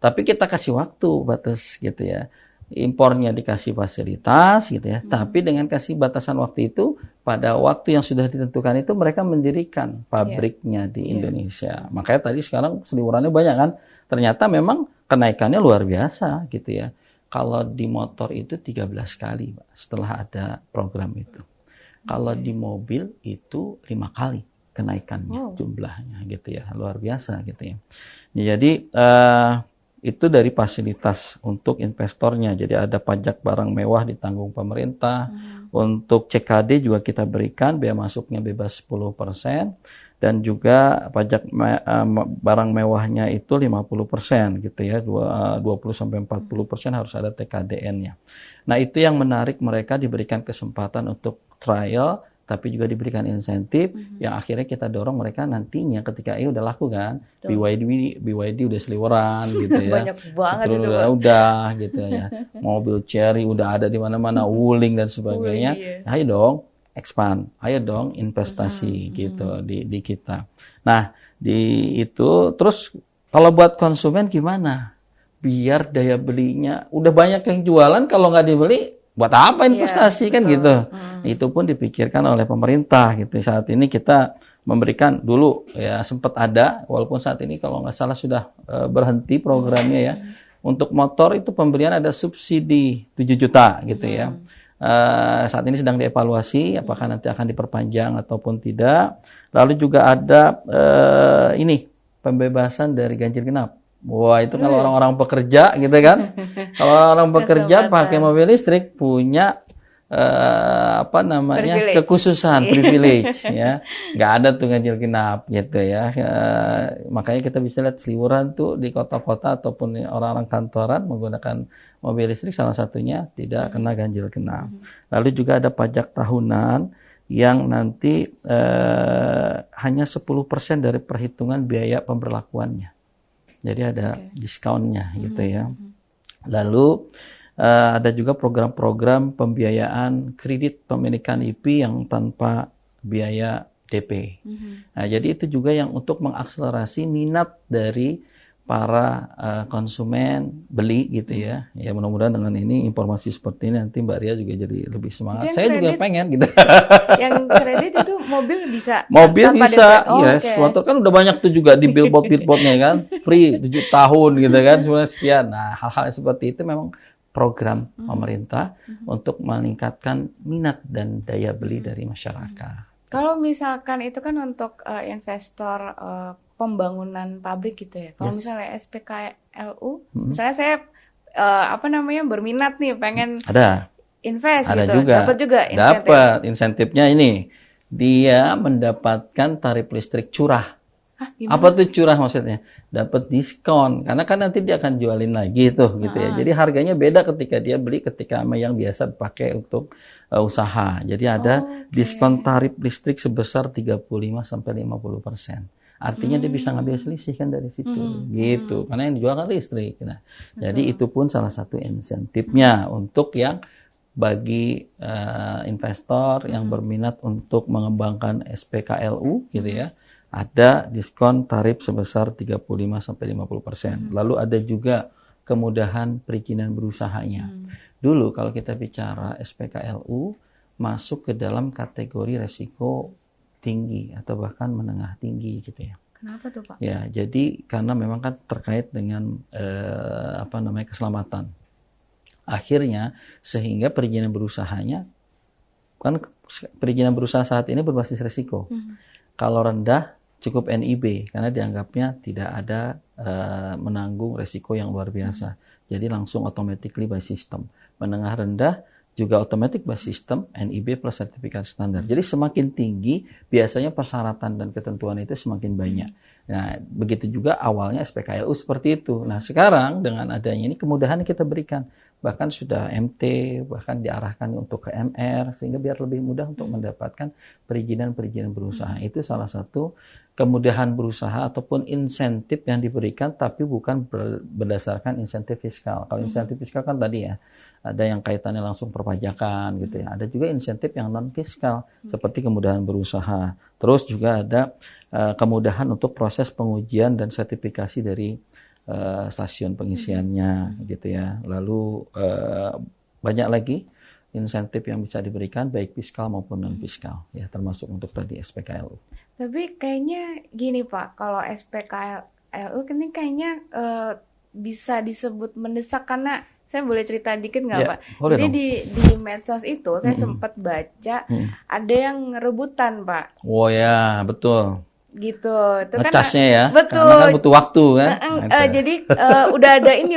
Tapi kita kasih waktu batas gitu ya. Impornya dikasih fasilitas gitu ya. Tapi dengan kasih batasan waktu itu, pada waktu yang sudah ditentukan itu mereka mendirikan pabriknya di Indonesia. Makanya tadi sekarang seliwerannya banyak kan. Ternyata memang kenaikannya luar biasa gitu ya. Kalau di motor itu 13 kali Pak, setelah ada program itu. Kalau di mobil itu 5 kali kenaikannya jumlahnya gitu ya. Luar biasa gitu ya. Jadi itu dari fasilitas untuk investornya. Jadi ada pajak barang mewah ditanggung pemerintah. Untuk CKD juga kita berikan, bea masuknya bebas 10%. Dan juga pajak barang mewahnya itu 50% gitu ya, 20-40% harus ada TKDN-nya. Nah, itu yang menarik, mereka diberikan kesempatan untuk trial, tapi juga diberikan insentif yang akhirnya kita dorong mereka nantinya ketika udah laku kan, BYD udah seliweran gitu ya. Banyak banget itu udah gitu ya. Mobil Chery udah ada di mana-mana, Wuling dan sebagainya. Ayo dong expand, ayo dong investasi gitu di kita. Nah, di itu terus kalau buat konsumen gimana? Biar daya belinya udah banyak yang jualan, kalau nggak dibeli buat apa investasi kan gitu. Itu pun dipikirkan oleh pemerintah gitu. Saat ini kita memberikan dulu ya sempat ada, walaupun saat ini kalau nggak salah sudah berhenti programnya ya. Untuk motor itu pemberian ada subsidi 7 juta gitu ya. Saat ini sedang dievaluasi apakah nanti akan diperpanjang ataupun tidak. Lalu juga ada pembebasan dari ganjil genap. Wah, itu kalau orang-orang pekerja gitu kan. Kalau orang pekerja pakai mobil listrik punya kekhususan, privilege ya. Nggak ada tuh ganjil genap gitu ya. Makanya kita bisa lihat seliweran tuh di kota-kota ataupun orang-orang kantoran menggunakan mobil listrik, salah satunya tidak kena ganjil genap. Lalu juga ada pajak tahunan yang nanti hanya 10% dari perhitungan biaya pemberlakuannya. Jadi ada diskonnya gitu ya. Lalu ada juga program-program pembiayaan kredit pemilikan IP yang tanpa biaya DP. Nah, jadi itu juga yang untuk mengakselerasi minat dari para konsumen beli gitu ya. Ya mudah-mudahan dengan ini informasi seperti ini nanti Mbak Ria juga jadi lebih semangat. Saya juga pengen gitu. Yang kredit itu mobil bisa? Mobil bisa, yes. Motor kan udah banyak tuh juga di billboardnya kan. Free 7 tahun gitu kan, sebenarnya sekian. Nah, hal-hal seperti itu memang program pemerintah untuk meningkatkan minat dan daya beli dari masyarakat. Kalau misalkan itu kan untuk investor pembangunan pabrik gitu ya. Kalau misalnya SPKLU, misalnya saya berminat nih pengen invest ada gitu. Juga. Dapat juga insentif. Dapat insentifnya ini. Dia mendapatkan tarif listrik curah. Apa tuh curah maksudnya? Dapat diskon. Karena kan nanti dia akan jualin lagi tuh gitu ya. Jadi harganya beda ketika dia beli ketika sama yang biasa pakai untuk usaha. Jadi ada diskon tarif listrik sebesar 35-50%. Artinya dia bisa ngambil selisih kan dari situ, gitu. Karena yang dijual kan listrik. Nah, jadi itu pun salah satu insentifnya untuk yang bagi investor yang berminat untuk mengembangkan SPKLU, gitu ya. Ada diskon tarif sebesar 35-50%. Lalu ada juga kemudahan perizinan berusahanya. Dulu kalau kita bicara SPKLU masuk ke dalam kategori resiko tinggi atau bahkan menengah tinggi gitu ya. Kenapa tuh Pak? Ya, jadi karena memang kan terkait dengan keselamatan. Akhirnya sehingga perizinan berusahanya kan perizinan berusaha saat ini berbasis resiko. Kalau rendah cukup NIB karena dianggapnya tidak ada menanggung resiko yang luar biasa. Jadi langsung automatically by system. Menengah rendah juga automatic by system, NIB plus sertifikat standar. Jadi semakin tinggi biasanya persyaratan dan ketentuan itu semakin banyak. Nah, begitu juga awalnya SPKLU seperti itu. Nah, sekarang dengan adanya ini kemudahan kita berikan. Bahkan sudah MT, bahkan diarahkan untuk ke MR, sehingga biar lebih mudah untuk mendapatkan perizinan-perizinan berusaha. Itu salah satu kemudahan berusaha ataupun insentif yang diberikan, tapi bukan berdasarkan insentif fiskal. Kalau insentif fiskal kan tadi ya, ada yang kaitannya langsung perpajakan gitu ya. Ada juga insentif yang non fiskal seperti kemudahan berusaha. Terus juga ada kemudahan untuk proses pengujian dan sertifikasi dari stasiun pengisiannya gitu ya. Lalu banyak lagi insentif yang bisa diberikan baik fiskal maupun non fiskal ya, termasuk untuk tadi SPKLU. Tapi kayaknya gini Pak, kalau SPKLU ini kayaknya bisa disebut mendesak karena saya boleh cerita dikit nggak Pak? Jadi di medsos itu saya sempat baca ada yang rebutan Pak. Oh ya, betul. Gitu. Itu ngecasnya ya. Betul. Karena kan butuh waktu kan. Jadi udah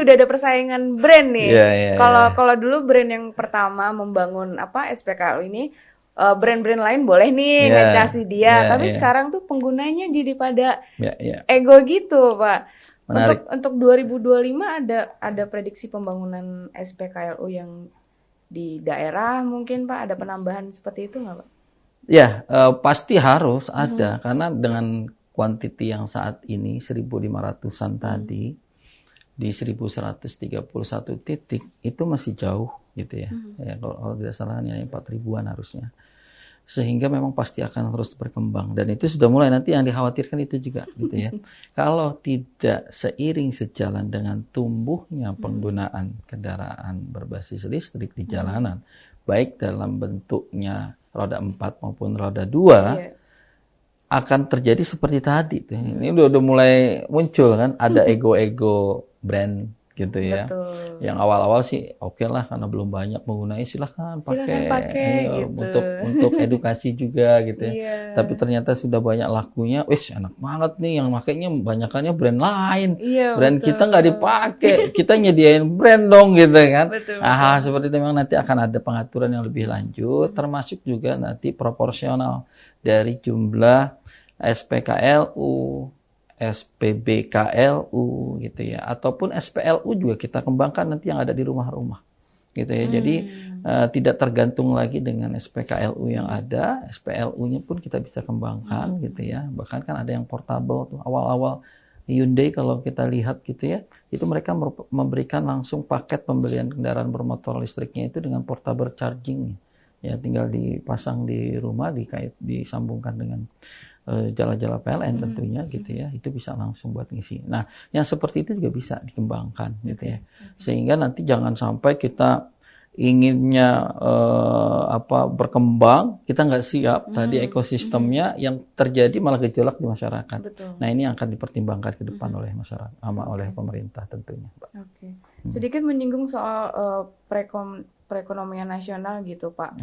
ada persaingan brand nih. Kalau dulu brand yang pertama membangun SPKLU ini brand-brand lain boleh nih ngecas di dia, tapi sekarang tuh penggunanya jadi pada ego gitu, Pak. Menarik. Untuk 2025 ada prediksi pembangunan SPKLU yang di daerah mungkin Pak, ada penambahan seperti itu nggak Pak? Ya, pasti harus ada karena dengan kuantiti yang saat ini 1.500-an tadi di 1.131 titik itu masih jauh gitu ya. Ya kalau tidak salah hanya 4.000-an harusnya. Sehingga memang pasti akan terus berkembang dan itu sudah mulai. Nanti yang dikhawatirkan itu juga gitu ya. Kalau tidak seiring sejalan dengan tumbuhnya penggunaan kendaraan berbasis listrik di jalanan, baik dalam bentuknya roda 4 maupun roda 2, akan terjadi seperti tadi tuh. Ini udah mulai muncul kan, ada ego-ego brand gitu ya. Betul. Yang awal-awal sih oke lah karena belum banyak penggunanya, silahkan pakai gitu. untuk edukasi juga gitu ya. Tapi ternyata sudah banyak lakunya, enak banget nih yang makainya banyakannya brand lain. Brand betul. Kita nggak dipakai, kita nyediain brand dong gitu kan. Betul. Seperti itu memang nanti akan ada pengaturan yang lebih lanjut, termasuk juga nanti proporsional dari jumlah SPKLU, SPBKLU gitu ya, ataupun SPLU juga kita kembangkan nanti yang ada di rumah-rumah gitu ya. Jadi tidak tergantung lagi dengan SPKLU yang ada, SPLU-nya pun kita bisa kembangkan gitu ya. Bahkan kan ada yang portable tuh awal-awal Hyundai kalau kita lihat gitu ya, itu mereka memberikan langsung paket pembelian kendaraan bermotor listriknya itu dengan portable charging ya, tinggal dipasang di rumah, disambungkan dengan jala-jala PLN tentunya gitu ya, itu bisa langsung buat ngisi. Nah, yang seperti itu juga bisa dikembangkan gitu ya, sehingga nanti jangan sampai kita inginnya berkembang, kita nggak siap tadi ekosistemnya, yang terjadi malah gejolak di masyarakat. Betul. Nah, ini yang akan dipertimbangkan ke depan oleh masyarakat, oleh pemerintah tentunya. Oke. Sedikit menyinggung soal perekonomian nasional gitu Pak.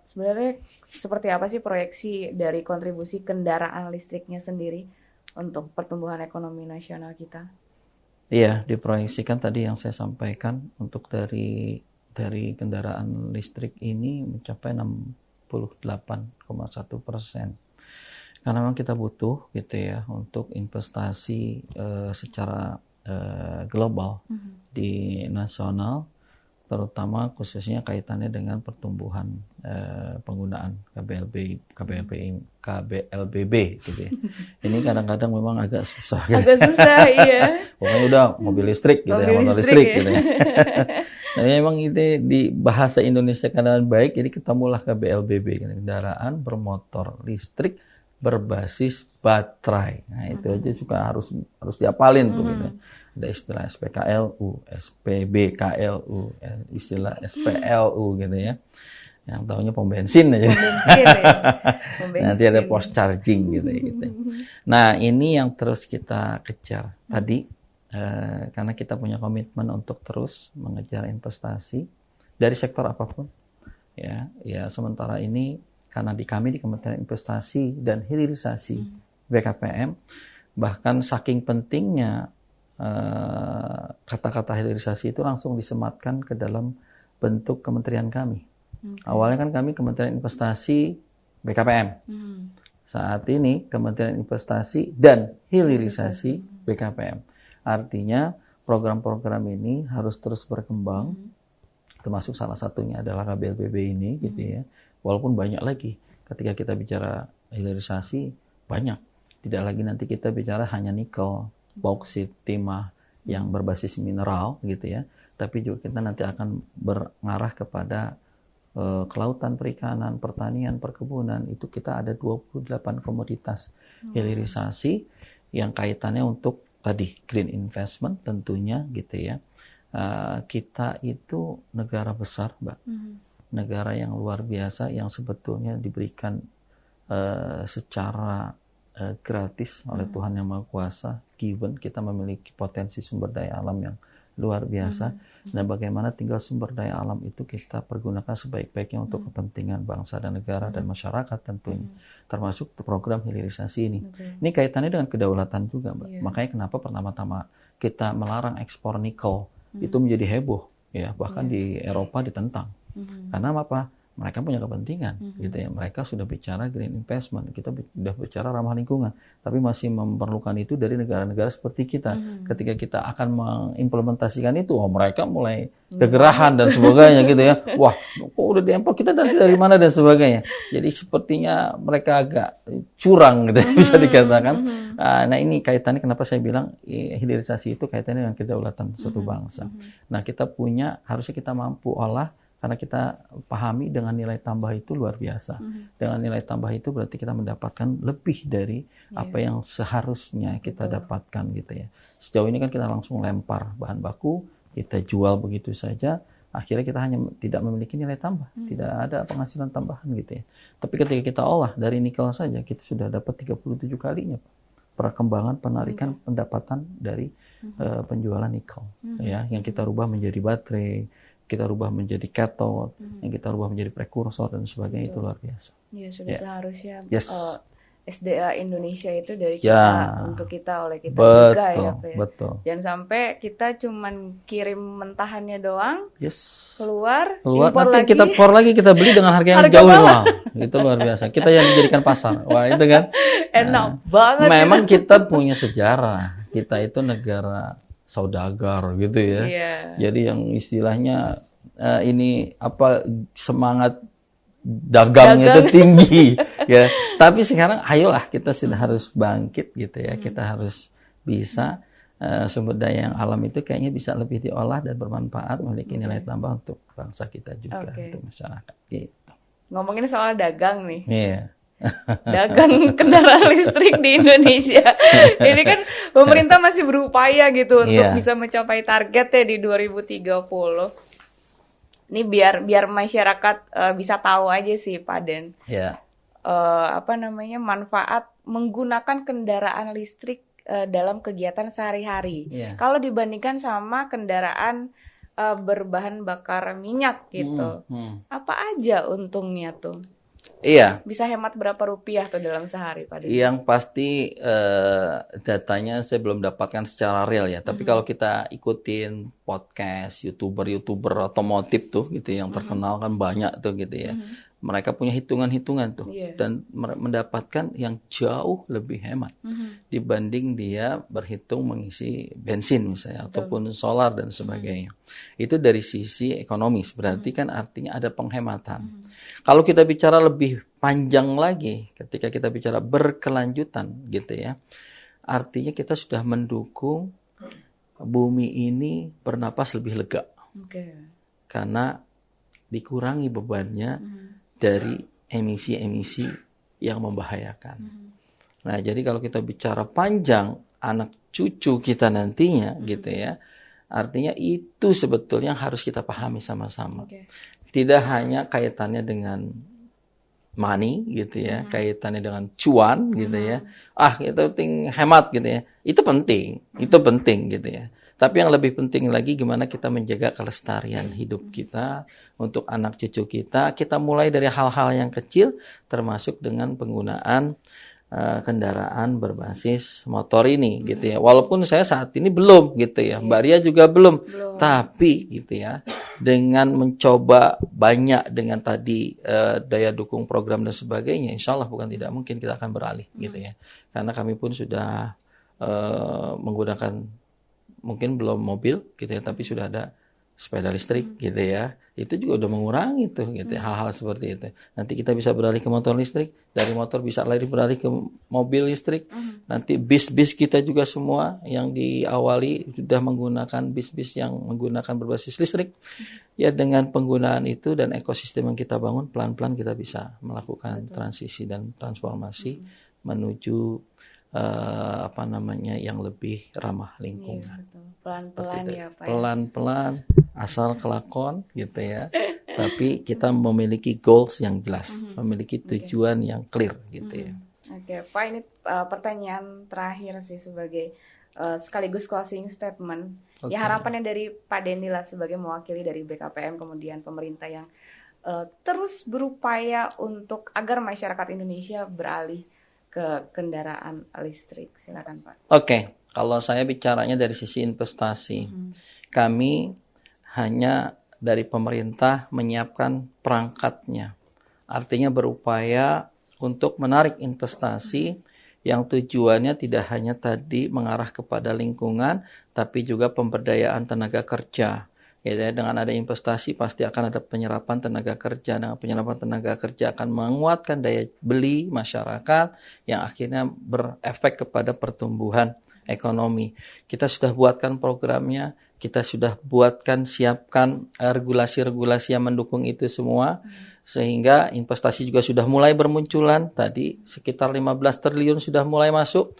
Sebenarnya seperti apa sih proyeksi dari kontribusi kendaraan listriknya sendiri untuk pertumbuhan ekonomi nasional kita? Iya, diproyeksikan tadi yang saya sampaikan untuk dari kendaraan listrik ini mencapai 68,1%. Karena memang kita butuh gitu ya untuk investasi secara global di nasional, terutama khususnya kaitannya dengan pertumbuhan penggunaan KBLBB gitu ya. Ini kadang-kadang memang agak susah. Agak susah, iya. Pokoknya udah mobil listrik gitu motor listrik gitu ya. Nah, memang itu di bahasa Indonesia kadang baik, jadi ketemulah KBLBB, kendaraan bermotor listrik berbasis baterai. Nah, itu aja juga harus diapalin tuh gitu. Ada istilah SPKLU, SPBKLU, istilah SPLU gitu ya. Yang tahunya pom bensin aja. Nanti ada post charging gitu. Nah, ini yang terus kita kejar tadi, karena kita punya komitmen untuk terus mengejar investasi dari sektor apapun. Ya, sementara ini karena di Kementerian Investasi dan Hilirisasi BKPM, bahkan saking pentingnya kata-kata hilirisasi itu langsung disematkan ke dalam bentuk kementerian kami. Awalnya kan kami Kementerian Investasi BKPM. Saat ini Kementerian Investasi dan Hilirisasi BKPM. Artinya program-program ini harus terus berkembang, termasuk salah satunya adalah KBLBB ini, gitu ya. Walaupun banyak lagi, ketika kita bicara hilirisasi, banyak. Tidak lagi nanti kita bicara hanya nikel, bauksit, timah yang berbasis mineral, gitu ya. Tapi juga kita nanti akan mengarah kepada kelautan, perikanan, pertanian, perkebunan. Itu kita ada 28 komoditas hilirisasi yang kaitannya untuk tadi green investment tentunya, gitu ya. Kita itu negara besar, Mbak. Negara yang luar biasa yang sebetulnya diberikan secara gratis oleh Tuhan Yang Maha Kuasa, given. Kita memiliki potensi sumber daya alam yang luar biasa. Dan bagaimana tinggal sumber daya alam itu kita pergunakan sebaik-baiknya untuk kepentingan bangsa dan negara dan masyarakat tentunya. Termasuk program hilirisasi ini. Ini kaitannya dengan kedaulatan juga, Mbak. Makanya kenapa pertama-tama kita melarang ekspor nikel. Itu menjadi heboh, ya. Bahkan di Eropa ditentang. Karena apa? Mereka punya kepentingan, gitu ya. Mereka sudah bicara green investment, kita sudah bicara ramah lingkungan, tapi masih memerlukan itu dari negara-negara seperti kita. Ketika kita akan mengimplementasikan itu, mereka mulai kegerahan dan sebagainya, gitu ya. Wah, kok udah diimpor, kita dari mana dan sebagainya. Jadi sepertinya mereka agak curang, gitu ya, bisa dikatakan. Nah, ini kaitannya kenapa saya bilang hilirisasi itu kaitannya dengan kedaulatan suatu bangsa. Nah, kita harusnya kita mampu olah. Karena kita pahami dengan nilai tambah itu luar biasa. Dengan nilai tambah itu berarti kita mendapatkan lebih dari apa yang seharusnya kita dapatkan, gitu ya. Sejauh ini kan kita langsung lempar bahan baku, kita jual begitu saja, akhirnya kita hanya tidak memiliki nilai tambah, tidak ada penghasilan tambahan, gitu ya. Tapi ketika kita olah dari nikel saja, kita sudah dapat 37 kalinya perkembangan penarikan pendapatan dari penjualan nikel, ya, yang kita rubah menjadi baterai, kita rubah menjadi cathode, yang kita rubah menjadi prekursor dan sebagainya. Itu luar biasa. Ya, sudah seharusnya SDA Indonesia itu dari kita untuk kita, oleh kita juga ya, Pak. Betul. Jangan sampai kita cuman kirim mentahannya doang, keluar impor nanti kita impor lagi, kita beli dengan harga yang jauh lebih mahal. Itu luar biasa. Kita yang dijadikan pasar. Wah, itu kan enak banget. Memang kita punya sejarah. Kita itu negara saudagar, gitu ya. Jadi yang istilahnya ini semangat dagangnya itu tinggi, ya. Tapi sekarang ayolah kita sudah harus bangkit, gitu ya. Kita harus bisa sumber daya yang alam itu kayaknya bisa lebih diolah dan bermanfaat, memiliki nilai tambah untuk bangsa kita juga, untuk masyarakat. Gitu. Ngomongin soal dagang nih. Dagang kendaraan listrik di Indonesia. Ini kan pemerintah masih berupaya gitu untuk bisa mencapai targetnya di 2030. Ini biar masyarakat bisa tahu aja sih, Pak Den. Manfaat menggunakan kendaraan listrik dalam kegiatan sehari-hari. Kalau dibandingkan sama kendaraan berbahan bakar minyak gitu. Apa aja untungnya tuh? Bisa hemat berapa rupiah tuh dalam sehari, Pak Den? Yang pasti datanya saya belum dapatkan secara real ya. Tapi kalau kita ikutin podcast YouTuber otomotif tuh, gitu, yang terkenal kan banyak tuh, gitu ya. Mereka punya hitungan-hitungan tuh, dan mendapatkan yang jauh lebih hemat dibanding dia berhitung mengisi bensin misalnya, ataupun solar dan sebagainya. Itu dari sisi ekonomis, berarti kan artinya ada penghematan. Kalau kita bicara lebih panjang lagi, ketika kita bicara berkelanjutan, gitu ya, artinya kita sudah mendukung bumi ini bernapas lebih lega. Karena dikurangi bebannya dari emisi-emisi yang membahayakan. Nah, jadi kalau kita bicara panjang, anak cucu kita nantinya, gitu ya, artinya itu sebetulnya yang harus kita pahami sama-sama. Tidak hanya kaitannya dengan money, gitu ya, kaitannya dengan cuan, gitu ya. Kita penting hemat, gitu ya. Itu penting, gitu ya. Tapi yang lebih penting lagi gimana kita menjaga kelestarian hidup kita untuk anak cucu kita. Kita mulai dari hal-hal yang kecil termasuk dengan penggunaan kendaraan berbasis motor ini gitu ya. Walaupun saya saat ini belum gitu ya. Mbak Ria juga belum. Tapi gitu ya, dengan mencoba banyak dengan tadi daya dukung program dan sebagainya, insya Allah bukan tidak mungkin kita akan beralih gitu ya. Karena kami pun sudah menggunakan, mungkin belum mobil gitu ya, tapi sudah ada sepeda listrik gitu ya. Itu juga udah mengurangi tuh gitu ya, hal-hal seperti itu. Nanti kita bisa beralih ke motor listrik, dari motor bisa beralih ke mobil listrik. Nanti bis-bis kita juga semua yang diawali sudah menggunakan bis-bis yang menggunakan berbasis listrik. Ya dengan penggunaan itu dan ekosistem yang kita bangun, pelan-pelan kita bisa melakukan transisi dan transformasi menuju yang lebih ramah lingkungan. Pelan-pelan ya Pak. Pelan-pelan, asal kelakon gitu ya. Tapi kita memiliki goals yang jelas, memiliki tujuan yang clear gitu ya. Oke, Pak, ini pertanyaan terakhir sih sebagai sekaligus closing statement. Ya harapannya dari Pak Dendi lah sebagai mewakili dari BKPM kemudian pemerintah yang terus berupaya untuk agar masyarakat Indonesia beralih ke kendaraan listrik. Silakan Pak. Oke, kalau saya bicaranya dari sisi investasi, kami hanya dari pemerintah menyiapkan perangkatnya. Artinya berupaya untuk menarik investasi yang tujuannya tidak hanya tadi mengarah kepada lingkungan, tapi juga pemberdayaan tenaga kerja. Ya, dengan ada investasi pasti akan ada penyerapan tenaga kerja. Dengan penyerapan tenaga kerja akan menguatkan daya beli masyarakat yang akhirnya berefek kepada pertumbuhan ekonomi. Kita sudah buatkan programnya, kita sudah siapkan regulasi-regulasi yang mendukung itu semua, sehingga investasi juga sudah mulai bermunculan. Tadi sekitar 15 triliun sudah mulai masuk.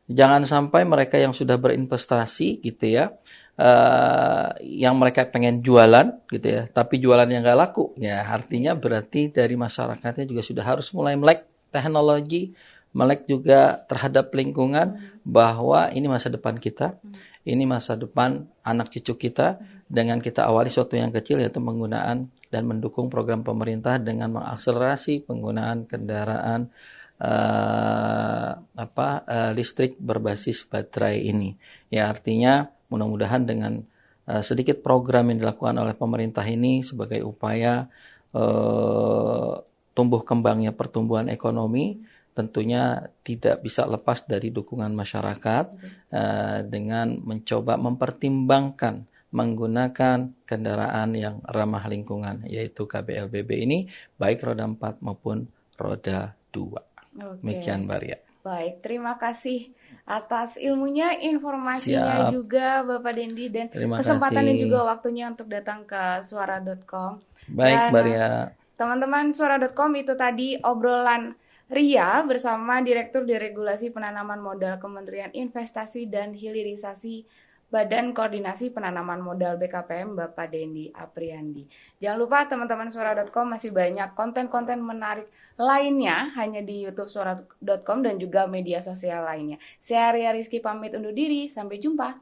Jangan sampai mereka yang sudah berinvestasi gitu ya, yang mereka pengen jualan gitu ya, tapi jualannya nggak laku, ya artinya berarti dari masyarakatnya juga sudah harus mulai melek teknologi, melek juga terhadap lingkungan, bahwa ini masa depan kita, ini masa depan anak cucu kita. Dengan kita awali sesuatu yang kecil, yaitu penggunaan dan mendukung program pemerintah dengan mengakselerasi penggunaan kendaraan listrik berbasis baterai ini. Ya artinya mudah-mudahan dengan sedikit program yang dilakukan oleh pemerintah ini sebagai upaya tumbuh kembangnya pertumbuhan ekonomi, tentunya tidak bisa lepas dari dukungan masyarakat dengan mencoba mempertimbangkan menggunakan kendaraan yang ramah lingkungan, yaitu KBLBB ini, baik roda 4 maupun roda 2. Demikian Mbak Ria. Baik, terima kasih atas ilmunya, informasinya juga Bapak Dendi, dan kesempatannya juga waktunya untuk datang ke suara.com. Baik Mbak Ria. Teman-teman suara.com, itu tadi obrolan Ria bersama Direktur Deregulasi Penanaman Modal Kementerian Investasi dan Hilirisasi Badan Koordinasi Penanaman Modal BKPM, Bapak Dendi Apriandi. Jangan lupa teman-teman suara.com masih banyak konten-konten menarik lainnya hanya di YouTube suara.com dan juga media sosial lainnya. Saya Ria Rizky pamit undur diri, sampai jumpa.